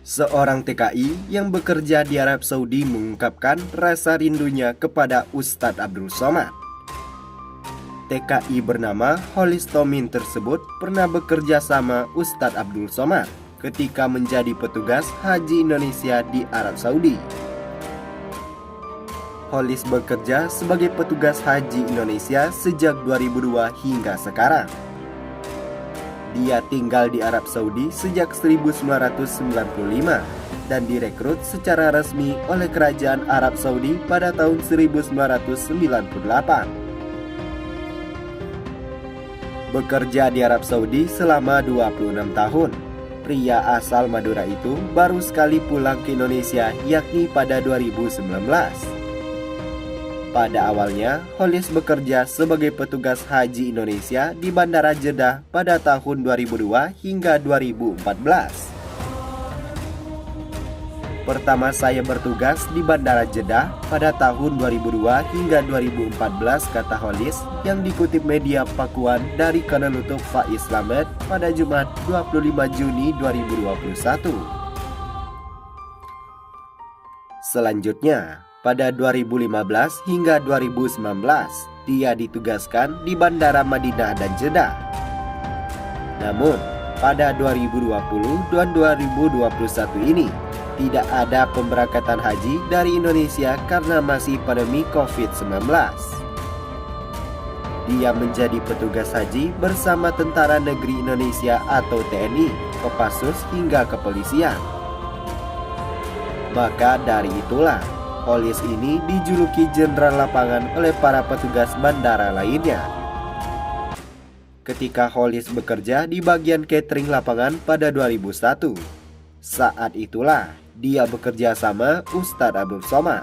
Seorang TKI yang bekerja di Arab Saudi mengungkapkan rasa rindunya kepada Ustadz Abdul Somad. TKI bernama Holis Tomin tersebut pernah bekerja sama Ustadz Abdul Somad ketika menjadi petugas haji Indonesia di Arab Saudi. Holis bekerja sebagai petugas haji Indonesia sejak 2002 hingga sekarang. Dia tinggal di Arab Saudi sejak 1995 dan direkrut secara resmi oleh Kerajaan Arab Saudi pada tahun 1998. Bekerja di Arab Saudi selama 26 tahun, pria asal Madura itu baru sekali pulang ke Indonesia yakni pada 2019. Pada awalnya, Holis bekerja sebagai petugas haji Indonesia di Bandara Jeddah pada tahun 2002 hingga 2014. Pertama saya bertugas di Bandara Jeddah pada tahun 2002 hingga 2014, kata Holis yang dikutip media Pakuan dari kanal YouTube Faiz Slamet pada Jumat 25 Juni 2021. Selanjutnya, pada 2015 hingga 2019, dia ditugaskan di Bandara Madinah dan Jeddah. Namun, pada 2020 dan 2021 ini, tidak ada pemberangkatan haji dari Indonesia karena masih pandemi COVID-19. Dia menjadi petugas haji bersama Tentara Negeri Indonesia atau TNI, Kopassus hingga kepolisian. Maka dari itulah, Holis ini dijuluki jenderal lapangan oleh para petugas bandara lainnya. Ketika Holis bekerja di bagian catering lapangan pada 2001, saat itulah dia bekerja sama Ustadz Abdul Somad.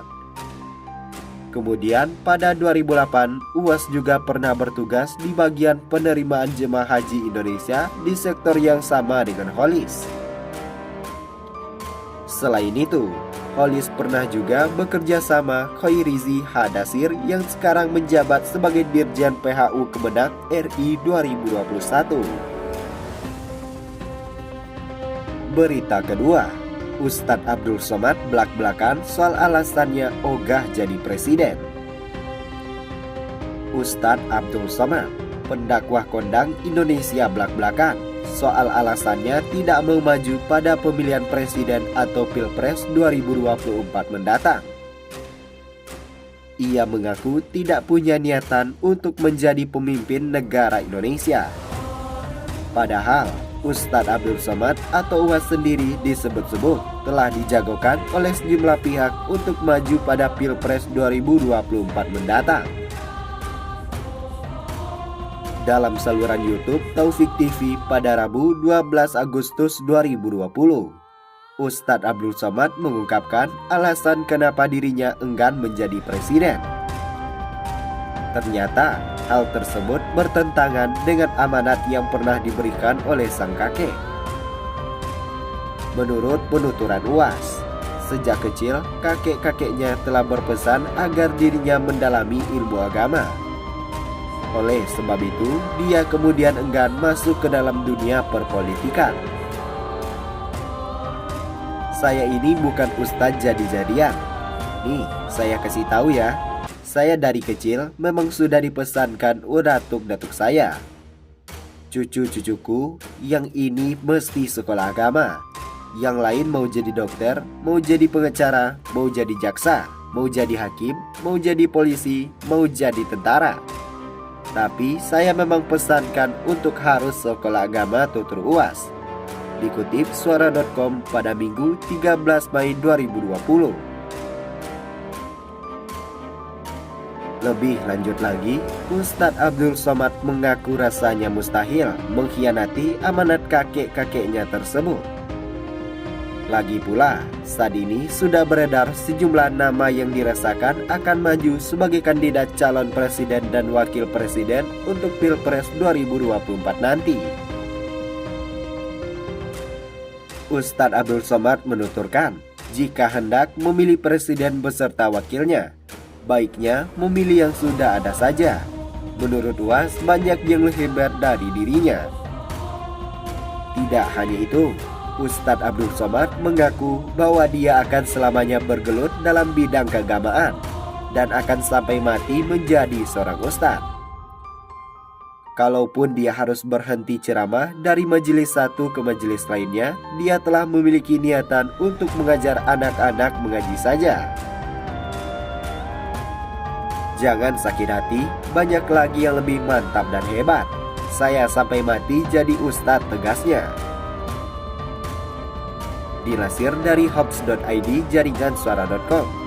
Kemudian pada 2008, UAS juga pernah bertugas di bagian penerimaan jemaah haji Indonesia di sektor yang sama dengan Holis. Selain itu, Holis pernah juga bekerja sama Khoirizi Hadasir yang sekarang menjabat sebagai Dirjen PHU Kemenak RI 2021. Berita kedua, Ustadz Abdul Somad belak-belakan soal alasannya ogah jadi presiden. Ustadz Abdul Somad, pendakwah kondang Indonesia belak-belakan soal alasannya tidak mau maju pada pemilihan presiden atau Pilpres 2024 mendatang. Ia mengaku tidak punya niatan untuk menjadi pemimpin negara Indonesia. Padahal, Ustadz Abdul Somad atau UAS sendiri disebut-sebut telah dijagokan oleh sejumlah pihak untuk maju pada Pilpres 2024 mendatang. Dalam saluran YouTube Taufik TV pada Rabu 12 Agustus 2020, Ustadz Abdul Somad mengungkapkan alasan kenapa dirinya enggan menjadi presiden. Ternyata hal tersebut bertentangan dengan amanat yang pernah diberikan oleh sang kakek. Menurut penuturan UAS, sejak kecil kakek-kakeknya telah berpesan agar dirinya mendalami ilmu agama. Oleh sebab itu, dia kemudian enggan masuk ke dalam dunia perpolitikan. Saya ini bukan ustadz jadi-jadian. Nih, saya kasih tahu ya. Saya dari kecil memang sudah dipesankan datuk-datuk saya. Cucu-cucuku yang ini mesti sekolah agama. Yang lain mau jadi dokter, mau jadi pengacara, mau jadi jaksa, mau jadi hakim, mau jadi polisi, mau jadi tentara. Tapi saya memang pesankan untuk harus sekolah agama tutur UAS. Dikutip suara.com pada Minggu 13 Mei 2020. Lebih lanjut lagi, Ustadz Abdul Somad mengaku rasanya mustahil mengkhianati amanat kakek-kakeknya tersebut. Lagi pula, saat ini sudah beredar sejumlah nama yang dirasakan akan maju sebagai kandidat calon presiden dan wakil presiden untuk Pilpres 2024 nanti. Ustadz Abdul Somad menuturkan, jika hendak memilih presiden beserta wakilnya, baiknya memilih yang sudah ada saja. Menurut UAS, banyak yang lebih hebat dari dirinya. Tidak hanya itu, Ustadz Abdul Somad mengaku bahwa dia akan selamanya bergelut dalam bidang keagamaan dan akan sampai mati menjadi seorang ustadz. Kalaupun dia harus berhenti ceramah dari majelis satu ke majelis lainnya, dia telah memiliki niatan untuk mengajar anak-anak mengaji saja. Jangan sakit hati, banyak lagi yang lebih mantap dan hebat. Saya sampai mati jadi ustadz, tegasnya. Dilansir dari hops.id jaringan suara.com,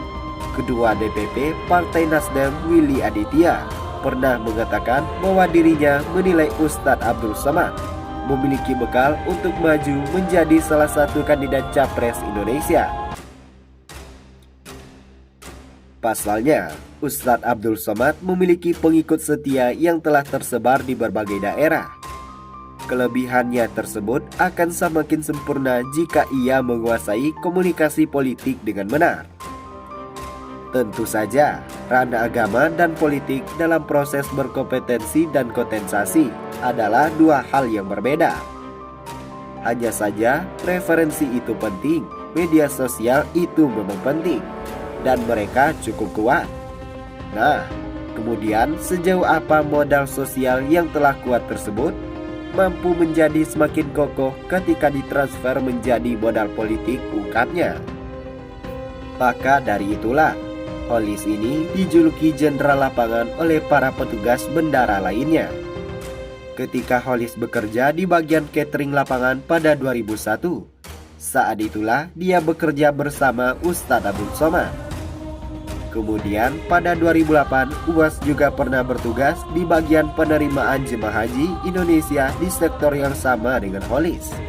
Ketua DPP Partai Nasdem Willy Aditya pernah mengatakan bahwa dirinya menilai Ustadz Abdul Somad memiliki bekal untuk maju menjadi salah satu kandidat capres Indonesia. Pasalnya, Ustadz Abdul Somad memiliki pengikut setia yang telah tersebar di berbagai daerah. Kelebihannya tersebut akan semakin sempurna jika ia menguasai komunikasi politik dengan benar. Tentu saja, ranah agama dan politik dalam proses berkompetensi dan kontensasi adalah dua hal yang berbeda. Hanya saja, referensi itu penting, media sosial itu memang penting, dan mereka cukup kuat. Nah, kemudian sejauh apa modal sosial yang telah kuat tersebut mampu menjadi semakin kokoh ketika ditransfer menjadi modal politik, ungkapnya. Maka dari itulah, Holis ini dijuluki jenderal lapangan oleh para petugas bendara lainnya. Ketika Holis bekerja di bagian catering lapangan pada 2001, saat itulah dia bekerja bersama Ustadz Abdul Somad. Kemudian pada 2008, UAS juga pernah bertugas di bagian penerimaan jemaah haji Indonesia di sektor yang sama dengan Holis.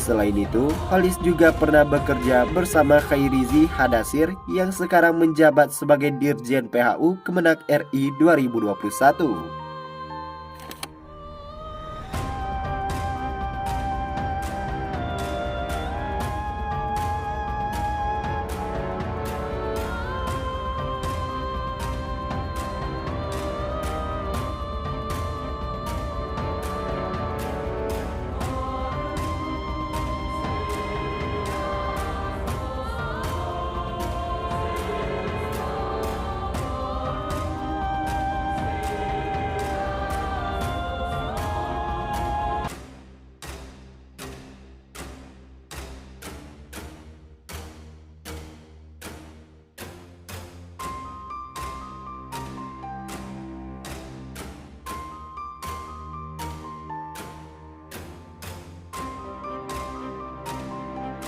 Selain itu, Holis juga pernah bekerja bersama Khairizi Hadasir yang sekarang menjabat sebagai Dirjen PHU Kemenak RI 2021.